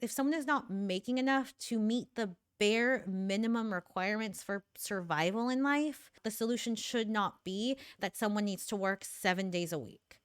If someone is not making enough to meet the bare minimum requirements for survival in life, the solution should not be that someone needs to work 7 days a week.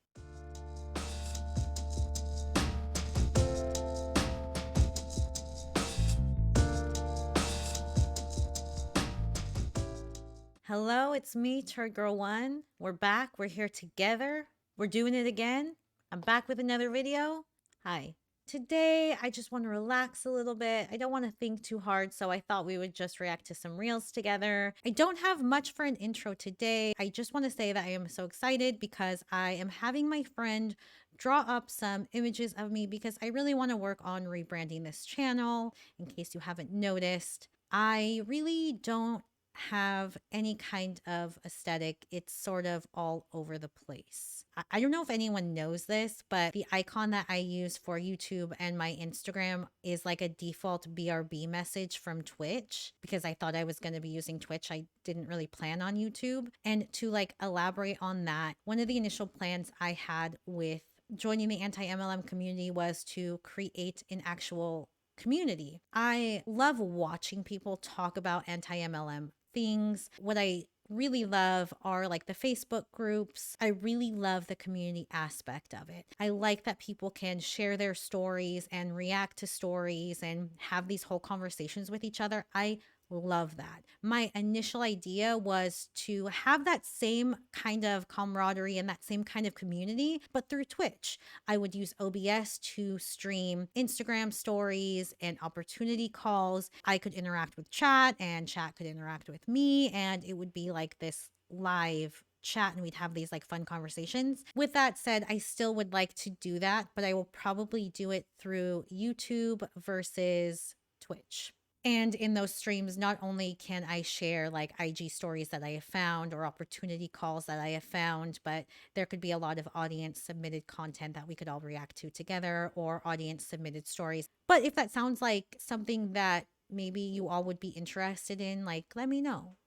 Hello, it's me, Turd Girl One. We're back. We're here together. We're doing it again. I'm back with another video. Hi. Today, I just want to relax a little bit. I don't want to think too hard, so I thought we would just react to some reels together. I don't have much for an intro today. I just want to say that I am so excited because I am having my friend draw up some images of me because I really want to work on rebranding this channel. In case you haven't noticed, I really don't have any kind of aesthetic. It's sort of all over the place. I don't know if anyone knows this, but the icon that I use for YouTube and my Instagram is like a default BRB message from Twitch because I thought I was going to be using Twitch. I didn't really plan on YouTube. And to like elaborate on that, one of the initial plans I had with joining the anti-MLM community was to create an actual community. I love watching people talk about anti-MLM things. What I really love are like the Facebook groups. I really love the community aspect of it. I like that people can share their stories and react to stories and have these whole conversations with each other. I love that. My initial idea was to have that same kind of camaraderie and that same kind of community, but through Twitch. I would use OBS to stream Instagram stories and opportunity calls. I could interact with chat and chat could interact with me, and it would be like this live chat and we'd have these like fun conversations. With that said, I still would like to do that, but I will probably do it through YouTube versus Twitch. And in those streams, not only can I share like IG stories that I have found or opportunity calls that I have found, but there could be a lot of audience submitted content that we could all react to together or audience submitted stories. But if that sounds like something that maybe you all would be interested in, like, let me know.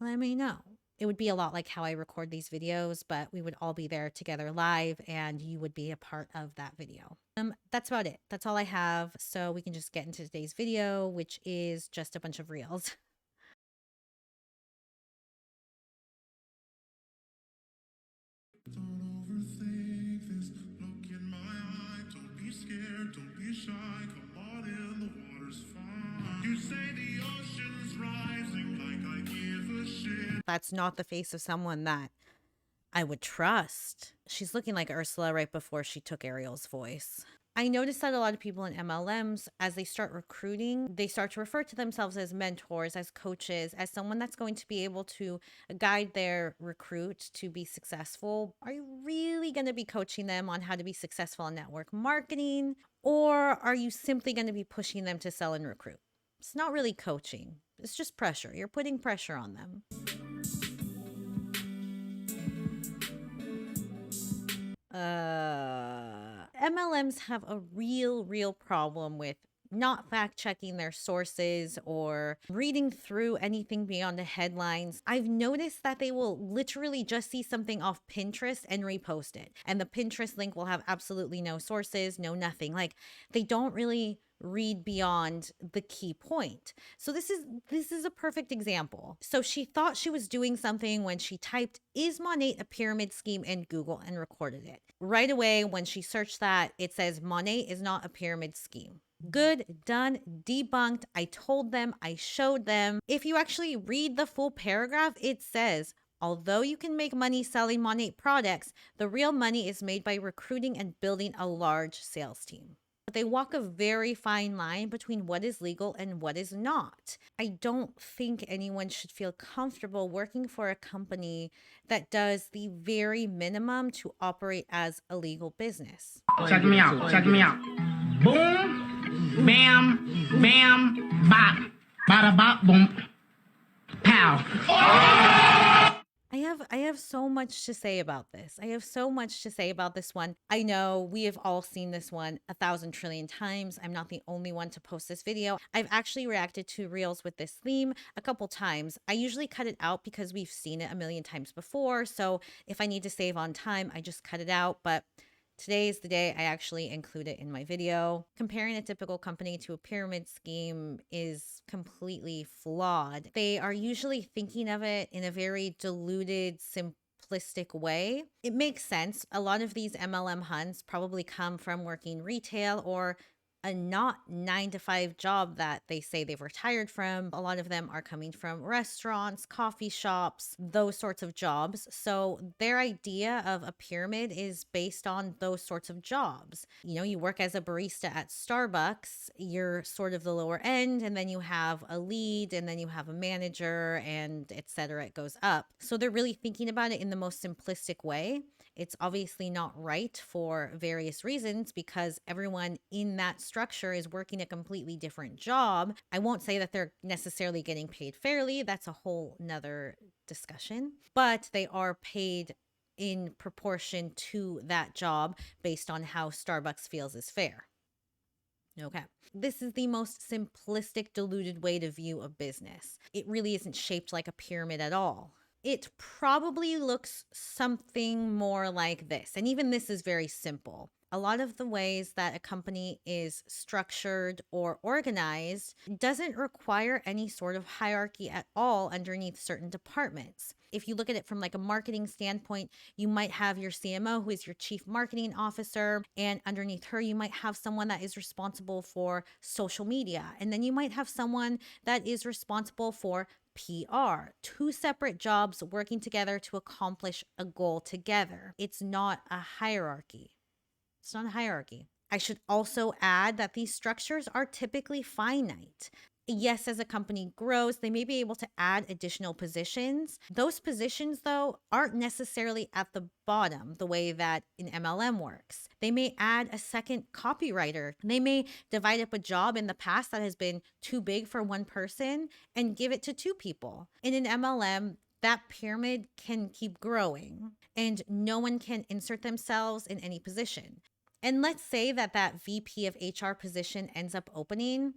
Let me know. It would be a lot like how I record these videos, but we would all be there together live and you would be a part of that video. That's about it. That's all I have. So we can just get into today's video, which is just a bunch of reels. Don't overthink this. Look in my eye. Don't be scared. Don't be shy. Come on in. The water's fine. You say the ocean's rising like I give a shit. That's not the face of someone that I would trust. She's looking like Ursula right before she took Ariel's voice. I noticed that a lot of people in MLMs, as they start recruiting, they start to refer to themselves as mentors, as coaches, as someone that's going to be able to guide their recruit to be successful. Are you really going to be coaching them on how to be successful in network marketing? Or are you simply going to be pushing them to sell and recruit? It's not really coaching. It's just pressure. You're putting pressure on them. MLMs have a real problem with not fact-checking their sources or reading through anything beyond the headlines. I've noticed that they will literally just see something off Pinterest and repost it. And the Pinterest link will have absolutely no sources, no nothing. Like, they don't really read beyond the key point. So this is a perfect example. So she thought she was doing something when she typed, "Is Monat a pyramid scheme?" in Google and recorded it. Right away, when she searched that, it says Monat is not a pyramid scheme. Good, done, debunked. I told them, I showed them. If you actually read the full paragraph, it says, although you can make money selling Monat products, the real money is made by recruiting and building a large sales team. But they walk a very fine line between what is legal and what is not. I don't think anyone should feel comfortable working for a company that does the very minimum to operate as a legal business. Check me out. Check me out. Boom, bam, bam, bop, bada bop, boom, pow. I have so much to say about this. I have so much to say about this one. I know we have all seen this one 1,000 trillion times. I'm not the only one to post this video. I've actually reacted to reels with this theme a couple times. I usually cut it out because we've seen it a million times before. So if I need to save on time, I just cut it out. But Today is the day I actually include it in my video. Comparing a typical company to a pyramid scheme is completely flawed. They are usually thinking of it in a very diluted, simplistic way. It makes sense. A lot of these MLM hunts probably come from working retail or a not 9 to 5 job that they say they've retired from. A lot of them are coming from restaurants, coffee shops, those sorts of jobs. So their idea of a pyramid is based on those sorts of jobs. You know, you work as a barista at Starbucks, you're sort of the lower end, and then you have a lead, and then you have a manager, and etc. It goes up. So they're really thinking about it in the most simplistic way. It's obviously not right for various reasons because everyone in that structure is working a completely different job. I won't say that they're necessarily getting paid fairly. That's a whole nother discussion, but they are paid in proportion to that job based on how Starbucks feels is fair. Okay. This is the most simplistic, diluted way to view a business. It really isn't shaped like a pyramid at all. It probably looks something more like this. And even this is very simple. A lot of the ways that a company is structured or organized doesn't require any sort of hierarchy at all underneath certain departments. If you look at it from like a marketing standpoint, you might have your CMO, who is your chief marketing officer, and underneath her, you might have someone that is responsible for social media. And then you might have someone that is responsible for PR, 2 separate jobs working together to accomplish a goal together. It's not a hierarchy. It's not a hierarchy. I should also add that these structures are typically finite. Yes, as a company grows, they may be able to add additional positions. Those positions, though, aren't necessarily at the bottom the way that an MLM works. They may add a second copywriter. They may divide up a job in the past that has been too big for one person and give it to 2 people. In an MLM, that pyramid can keep growing and no one can insert themselves in any position. And let's say that that VP of HR position ends up opening.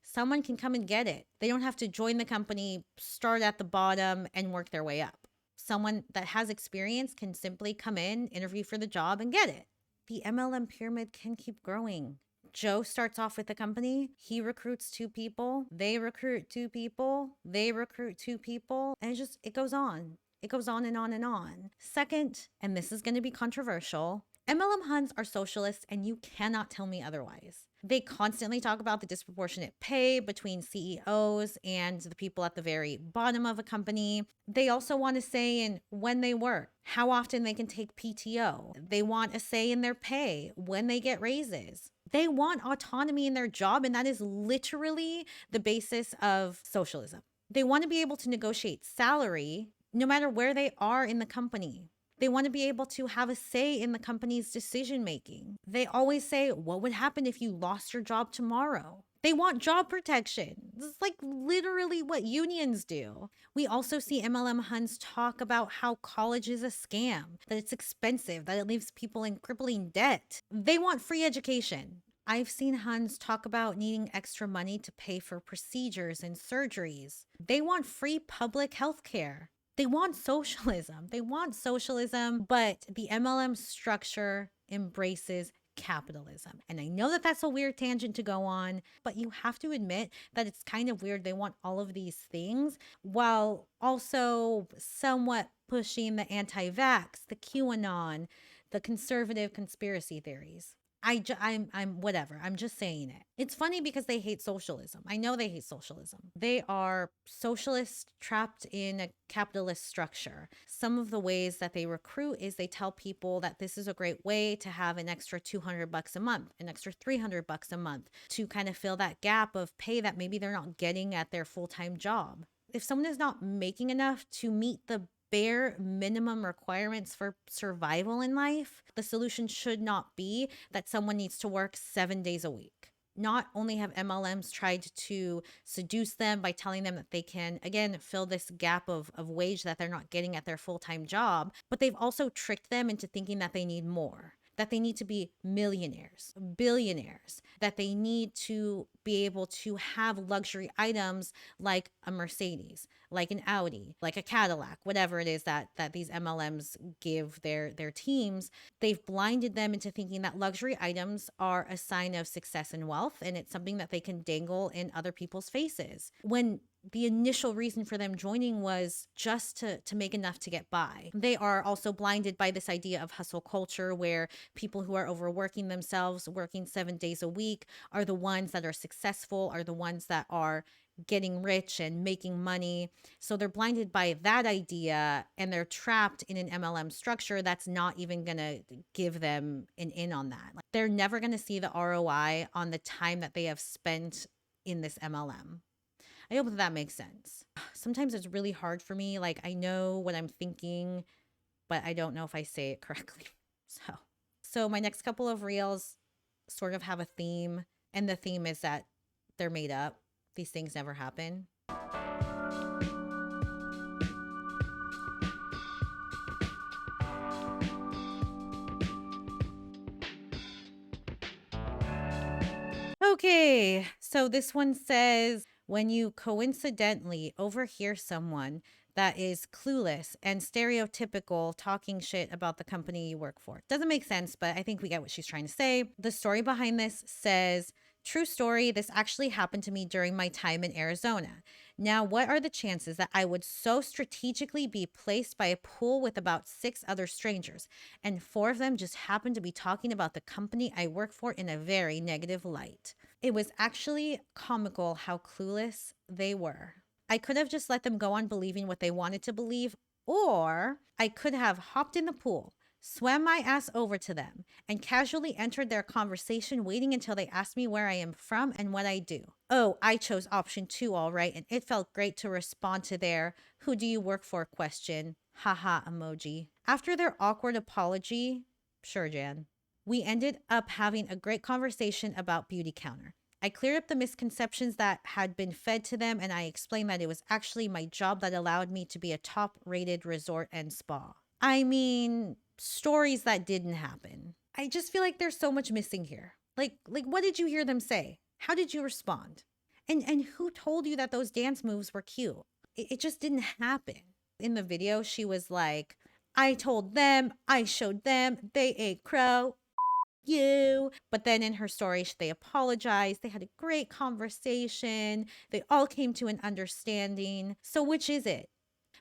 Someone can come and get it. They don't have to join the company, start at the bottom, and work their way up. Someone that has experience can simply come in, interview for the job, and get it. The MLM pyramid can keep growing. Joe starts off with the company. He recruits 2 people. They recruit 2 people. They recruit 2 people. And it goes on. It goes on and on and on. Second, and this is going to be controversial, MLM huns are socialists, and you cannot tell me otherwise. They constantly talk about the disproportionate pay between CEOs and the people at the very bottom of a company. They also want a say in when they work, how often they can take PTO. They want a say in their pay, when they get raises. They want autonomy in their job, and that is literally the basis of socialism. They want to be able to negotiate salary no matter where they are in the company. They want to be able to have a say in the company's decision making. They always say, what would happen if you lost your job tomorrow? They want job protection. This is like literally what unions do. We also see MLM huns talk about how college is a scam, that it's expensive, that it leaves people in crippling debt. They want free education. I've seen huns talk about needing extra money to pay for procedures and surgeries. They want free public health care. They want socialism. They want socialism, but the MLM structure embraces capitalism. And I know that that's a weird tangent to go on, but you have to admit that it's kind of weird. They want all of these things while also somewhat pushing the anti-vax, the QAnon, the conservative conspiracy theories. I'm whatever. I'm just saying it. It's funny because they hate socialism. I know they hate socialism. They are socialists trapped in a capitalist structure. Some of the ways that they recruit is they tell people that this is a great way to have an extra $200 a month, an extra $300 a month to kind of fill that gap of pay that maybe they're not getting at their full-time job. If someone is not making enough to meet the bare minimum requirements for survival in life, the solution should not be that someone needs to work 7 days a week. Not only have MLMs tried to seduce them by telling them that they can, again, fill this gap of wage that they're not getting at their full-time job, but they've also tricked them into thinking that they need more. that they need to be millionaires, billionaires, that they need to be able to have luxury items like a Mercedes, like an Audi, like a Cadillac, whatever it is that these MLMs give their teams. They've blinded them into thinking that luxury items are a sign of success and wealth, and it's something that they can dangle in other people's faces. When the initial reason for them joining was just to make enough to get by. They are also blinded by this idea of hustle culture, where people who are overworking themselves, working 7 days a week, are the ones that are successful, are the ones that are getting rich and making money. So they're blinded by that idea, and they're trapped in an MLM structure that's not even going to give them an in on that. Like, they're never going to see the ROI on the time that they have spent in this MLM. I hope that makes sense. Sometimes it's really hard for me. Like, I know what I'm thinking, but I don't know if I say it correctly. So my next couple of reels sort of have a theme, and the theme is that they're made up. These things never happen. Okay, so this one says, when you coincidentally overhear someone that is clueless and stereotypical talking shit about the company you work for. Doesn't make sense, but I think we get what she's trying to say. The story behind this says, true story, this actually happened to me during my time in Arizona. Now, what are the chances that I would so strategically be placed by a pool with about 6 other strangers, and 4 of them just happened to be talking about the company I work for in a very negative light? It was actually comical how clueless they were. I could have just let them go on believing what they wanted to believe, or I could have hopped in the pool, swam my ass over to them, and casually entered their conversation, waiting until they asked me where I am from and what I do. Oh, I chose option 2, all right, and it felt great to respond to their "who do you work for?" question. Haha emoji. After their awkward apology, sure, Jan, we ended up having a great conversation about Beauty Counter. I cleared up the misconceptions that had been fed to them, and I explained that it was actually my job that allowed me to be a top-rated resort and spa. I mean, stories that didn't happen. I just feel like there's so much missing here. Like what did you hear them say? How did you respond? And who told you that those dance moves were cute? It just didn't happen. In the video, she was like, I told them, I showed them, they ate crow. You. But then in her story, they apologized. They had a great conversation. They all came to an understanding. So which is it?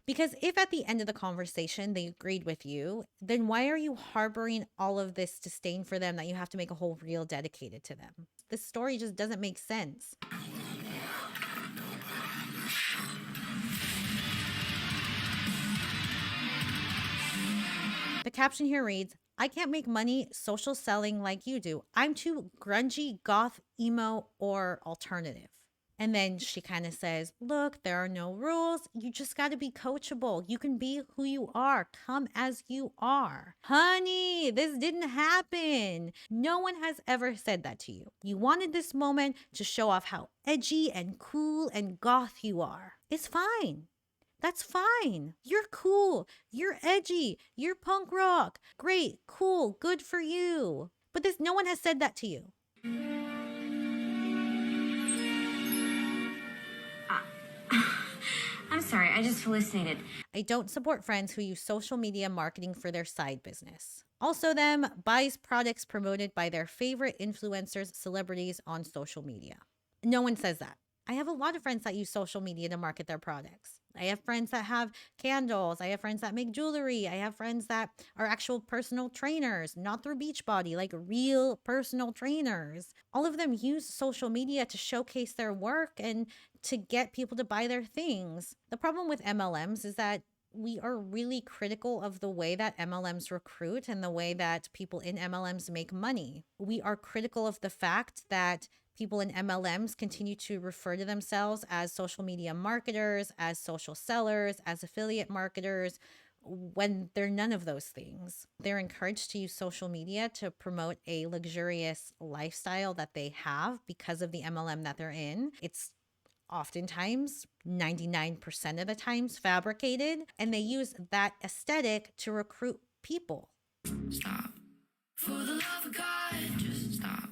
Because if at the end of the conversation they agreed with you, then why are you harboring all of this disdain for them that you have to make a whole reel dedicated to them? This story just doesn't make sense. The caption here reads, I can't make money social selling like you do. I'm too grungy, goth, emo, or alternative. And then she kind of says, look, there are no rules. You just got to be coachable. You can be who you are. Come as you are. Honey, this didn't happen. No one has ever said that to you. You wanted this moment to show off how edgy and cool and goth you are. It's fine. That's fine. You're cool. You're edgy. You're punk rock. Great, cool, good for you. But no one has said that to you. I'm sorry, I just hallucinated. I don't support friends who use social media marketing for their side business. Also them buys products promoted by their favorite influencers, celebrities on social media. No one says that. I have a lot of friends that use social media to market their products. I have friends that have candles. I have friends that make jewelry. I have friends that are actual personal trainers, not through Beachbody, like real personal trainers. All of them use social media to showcase their work and to get people to buy their things. The problem with MLMs is that we are really critical of the way that MLMs recruit and the way that people in MLMs make money. We are critical of the fact that people in MLMs continue to refer to themselves as social media marketers, as social sellers, as affiliate marketers, when they're none of those things. They're encouraged to use social media to promote a luxurious lifestyle that they have because of the MLM that they're in. It's oftentimes, 99% of the times, fabricated, and they use that aesthetic to recruit people. Stop. For the love of God, just stop.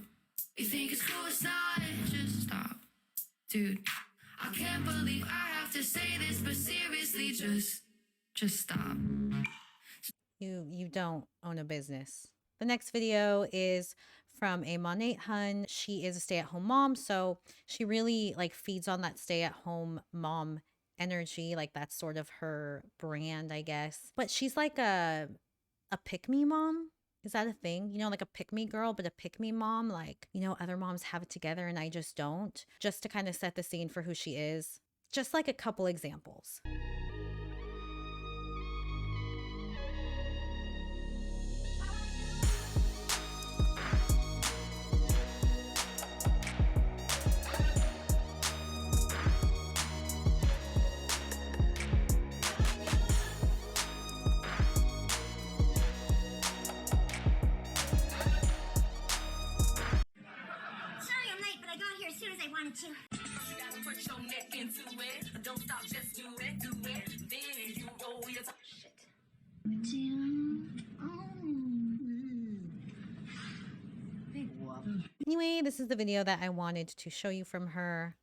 You think it's suicide? Just stop. Dude, I can't believe I have to say this, but seriously, just stop. You don't own a business. The next video is from a Monate Hun. She is a stay-at-home mom, so she really like feeds on that stay-at-home mom energy. Like that's sort of her brand, I guess. But she's like a pick-me mom. Is that a thing? You know, like a pick-me girl, but a pick-me mom. Like, you know, other moms have it together and I just don't. Just to kind of set the scene for who she is. Just like a couple examples. Sorry I'm late, but I got here as soon as I wanted to. You gotta put your neck into it. Don't stop, just do it, do it. Then you roll your Shit. Big whoop. Anyway, this is the video that I wanted to show you from her.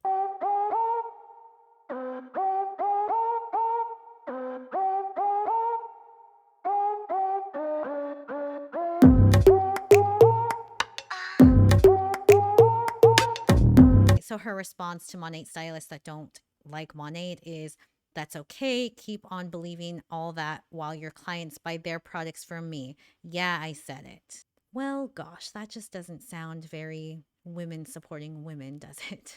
So her response to Monate stylists that don't like Monate is, that's okay. Keep on believing all that while your clients buy their products from me. Yeah, I said it. Well, gosh, that just doesn't sound very women supporting women, does it?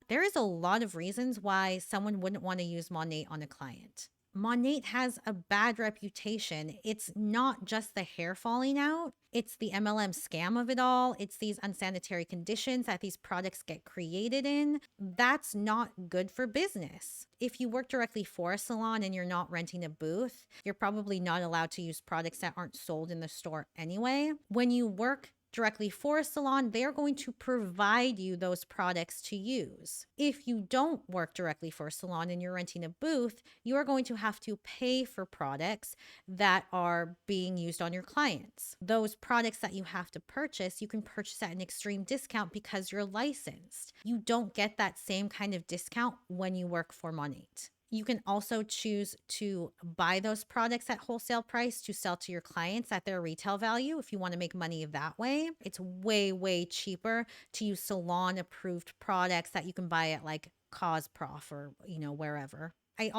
There is a lot of reasons why someone wouldn't want to use Monate on a client. Monate has a bad reputation. It's not just the hair falling out. It's the MLM scam of it all. It's these unsanitary conditions that these products get created in. That's not good for business. If you work directly for a salon and you're not renting a booth, you're probably not allowed to use products that aren't sold in the store anyway. When you work directly for a salon, they're going to provide you those products to use. If you don't work directly for a salon and you're renting a booth, you are going to have to pay for products that are being used on your clients. Those products that you have to purchase, you can purchase at an extreme discount because you're licensed. You don't get that same kind of discount when you work for Monate. You can also choose to buy those products at wholesale price to sell to your clients at their retail value if you want to make money that way. It's way, way cheaper to use salon approved products that you can buy at like Cosprof or, you know, wherever. I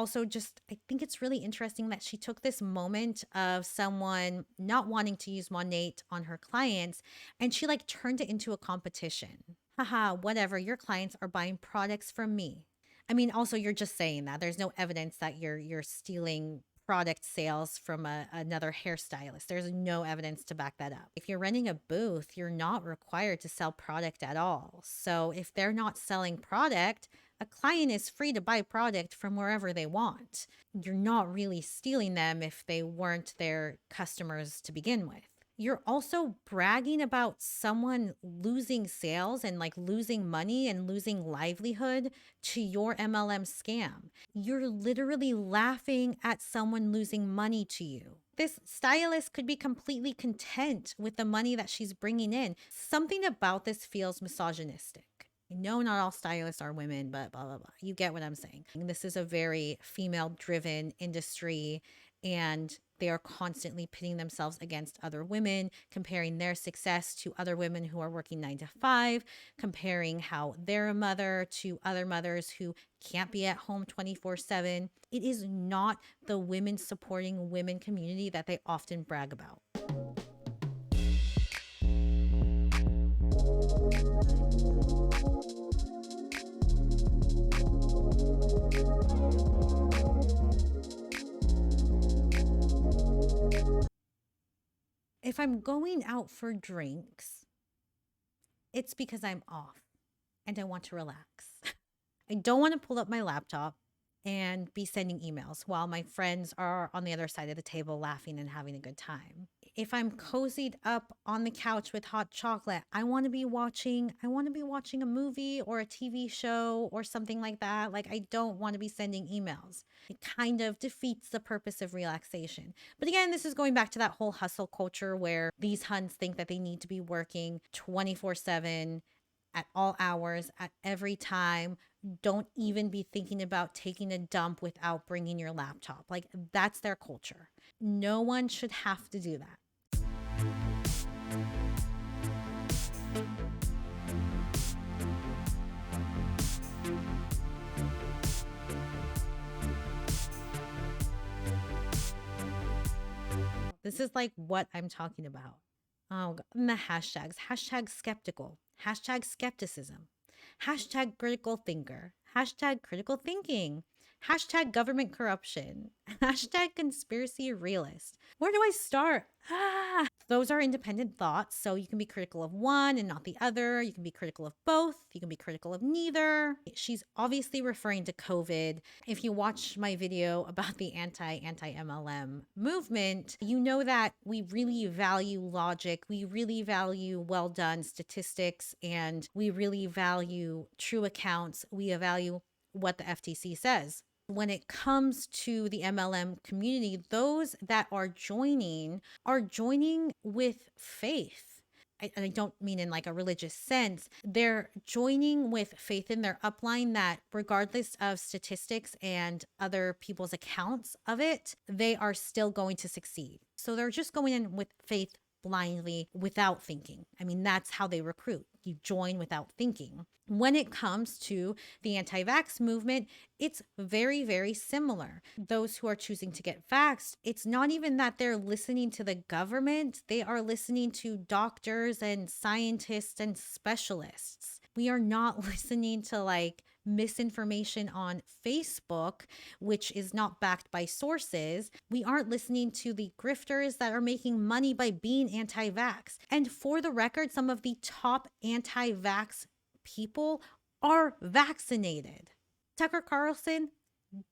think it's really interesting that she took this moment of someone not wanting to use Monate on her clients and she like turned it into a competition. Haha, whatever, your clients are buying products from me. I mean, also, you're just saying that. There's no evidence that you're stealing product sales from another hairstylist. There's no evidence to back that up. If you're renting a booth, you're not required to sell product at all. So if they're not selling product, a client is free to buy product from wherever they want. You're not really stealing them if they weren't their customers to begin with. You're also bragging about someone losing sales and like losing money and losing livelihood to your MLM scam. You're literally laughing at someone losing money to you. This stylist could be completely content with the money that she's bringing in. Something about this feels misogynistic. I know not all stylists are women, but blah, blah, blah. You get what I'm saying. This is a very female-driven industry, and they are constantly pitting themselves against other women, comparing their success to other women who are working 9 to 5, comparing how they're a mother to other mothers who can't be at home 24/7. It is not the women supporting women community that they often brag about. If I'm going out for drinks, it's because I'm off and I want to relax. I don't want to pull up my laptop and be sending emails while my friends are on the other side of the table laughing and having a good time. If I'm cozied up on the couch with hot chocolate, I want to be watching a movie or a TV show or something like that. Like, I don't want to be sending emails. It kind of defeats the purpose of relaxation. But again, this is going back to that whole hustle culture where these huns think that they need to be working 24/7 at all hours, at every time. Don't even be thinking about taking a dump without bringing your laptop. Like, that's their culture. No one should have to do that. This is like what I'm talking about. Oh, and the hashtags. Hashtag skeptical. Hashtag skepticism. Hashtag critical thinker. Hashtag critical thinking. Hashtag government corruption. Hashtag conspiracy realist. Where do I start? Those are independent thoughts. So you can be critical of one and not the other. You can be critical of both. You can be critical of neither. She's obviously referring to COVID. If you watch my video about the anti-MLM movement, you know that we really value logic. We really value well done statistics, and we really value true accounts. We value what the FTC says. When it comes to the MLM community, those that are joining with faith. I don't mean in like a religious sense. They're joining with faith in their upline that regardless of statistics and other people's accounts of it, they are still going to succeed. So they're just going in with faith blindly without thinking. I mean, that's how they recruit. You join without thinking. When it comes to the anti-vax movement, it's very, very similar. Those who are choosing to get vaxxed, it's not even that they're listening to the government. They are listening to doctors and scientists and specialists. We are not listening to like misinformation on Facebook, which is not backed by sources. We aren't listening to the grifters that are making money by being anti-vax. And for the record, some of the top anti-vax people are vaccinated. Tucker Carlson,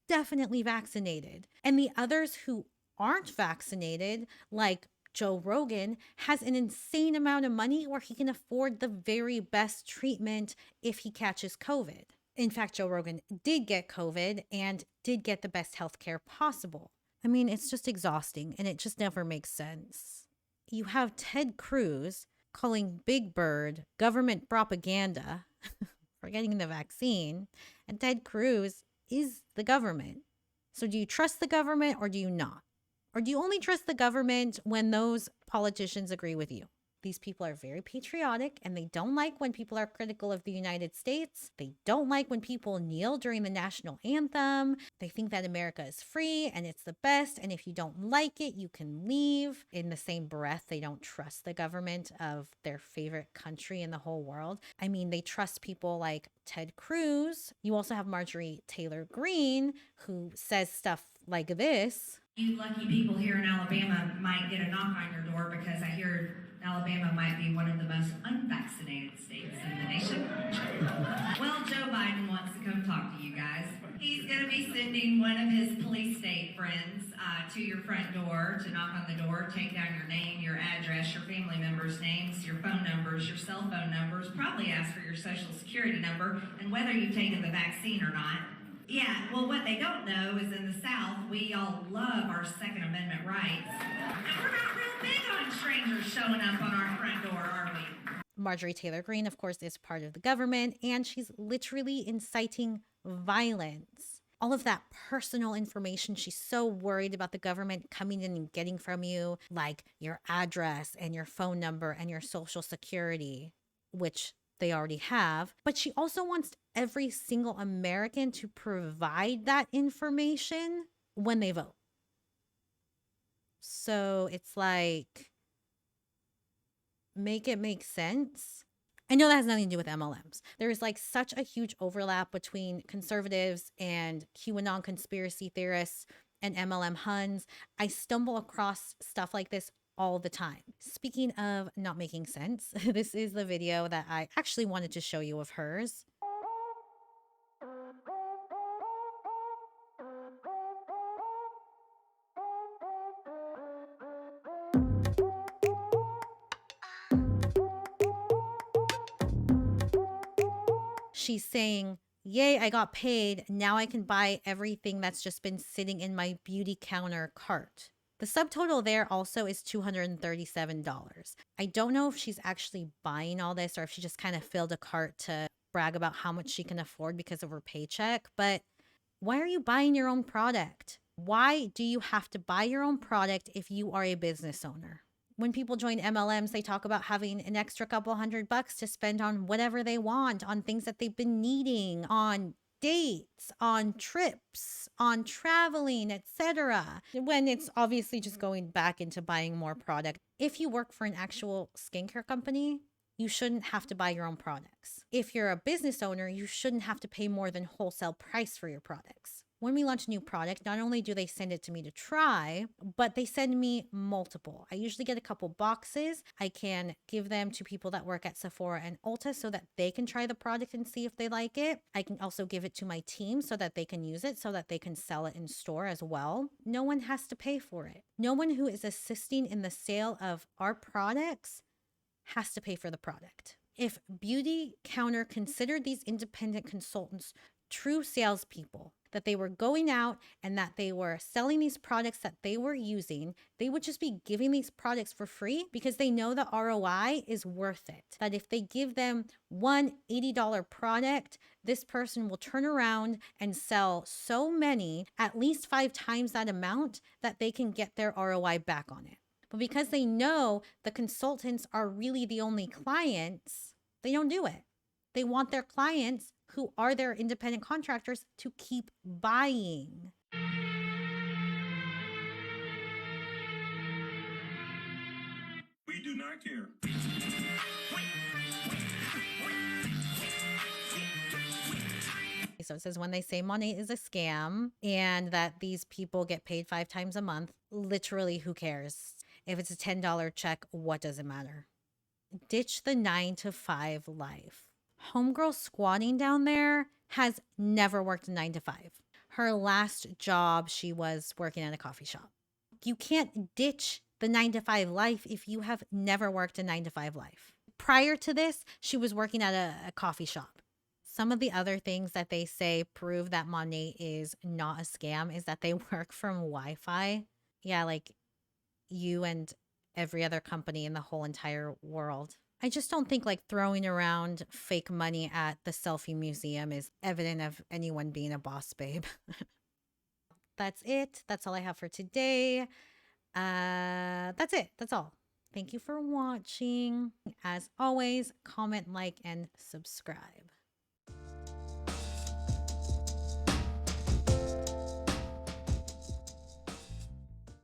definitely vaccinated. And the others who aren't vaccinated, like Joe Rogan, has an insane amount of money where he can afford the very best treatment if he catches COVID. In fact, Joe Rogan did get COVID and did get the best healthcare possible. I mean, it's just exhausting and it just never makes sense. You have Ted Cruz calling Big Bird government propaganda for getting the vaccine, and Ted Cruz is the government. So do you trust the government or do you not? Or do you only trust the government when those politicians agree with you? These people are very patriotic and they don't like when people are critical of the United States. They don't like when people kneel during the national anthem. They think that America is free and it's the best. And if you don't like it, you can leave. In the same breath, they don't trust the government of their favorite country in the whole world. I mean, they trust people like Ted Cruz. You also have Marjorie Taylor Greene, who says stuff like this. You lucky people here in Alabama might get a knock on your door because I hear Alabama might be one of the most unvaccinated states in the nation. Well, Joe Biden wants to come talk to you guys. He's going to be sending one of his police state friends to your front door to knock on the door, take down your name, your address, your family members' names, your phone numbers, your cell phone numbers, probably ask for your social security number and whether you've taken the vaccine or not. Yeah, well, what they don't know is in the South, we all love our Second Amendment rights. And we're not real big on strangers showing up on our front door, are we? Marjorie Taylor Greene, of course, is part of the government, and she's literally inciting violence. All of that personal information she's so worried about the government coming in and getting from you, like your address and your phone number and your social security, which they already have. But she also wants every single American to provide that information when they vote. So it's like, make it make sense. I know that has nothing to do with MLMs. There is like such a huge overlap between conservatives and QAnon conspiracy theorists and MLM huns. I stumble across stuff like this all the time. Speaking of not making sense, this is the video that I actually wanted to show you of hers. she's saying, yay, I got paid. Now I can buy everything that's just been sitting in my beauty counter cart. The subtotal there also is $237. I don't know if she's actually buying all this or if she just kind of filled a cart to brag about how much she can afford because of her paycheck. But why are you buying your own product? Why do you have to buy your own product if you are a business owner? When people join MLMs, they talk about having an extra couple $100 to spend on whatever they want, on things that they've been needing, on dates, on trips, on traveling, etc. When it's obviously just going back into buying more product. If you work for an actual skincare company, you shouldn't have to buy your own products. If you're a business owner, you shouldn't have to pay more than wholesale price for your products. When we launch a new product, not only do they send it to me to try, but they send me multiple. I usually get a couple boxes. I can give them to people that work at Sephora and Ulta so that they can try the product and see if they like it. I can also give it to my team so that they can use it, so that they can sell it in store as well. No one has to pay for it. No one who is assisting in the sale of our products has to pay for the product. If Beauty Counter considered these independent consultants true salespeople, that they were going out and that they were selling these products that they were using, they would just be giving these products for free because they know the ROI is worth it. That if they give them one $80 product, this person will turn around and sell so many, at least 5 times that amount, that they can get their ROI back on it. But because they know the consultants are really the only clients, they don't do it. They want their clients, who are their independent contractors, to keep buying. We do not care. So it says when they say money is a scam and that these people get paid 5 times a month, literally who cares? If it's a $10 check, what does it matter? Ditch the 9-to-5 life. Homegirl squatting down there has never worked a 9-to-5. Her last job, she was working at a coffee shop. You can't ditch the 9-to-5 life if you have never worked a 9-to-5 life. Prior to this, she was working at a coffee shop. Some of the other things that they say prove that money is not a scam is that they work from Wi-Fi. Yeah, like you and every other company in the whole entire world. I just don't think like throwing around fake money at the selfie museum is evident of anyone being a boss babe. That's it. That's all I have for today. That's it. That's all. Thank you for watching. As always, comment, like, and subscribe.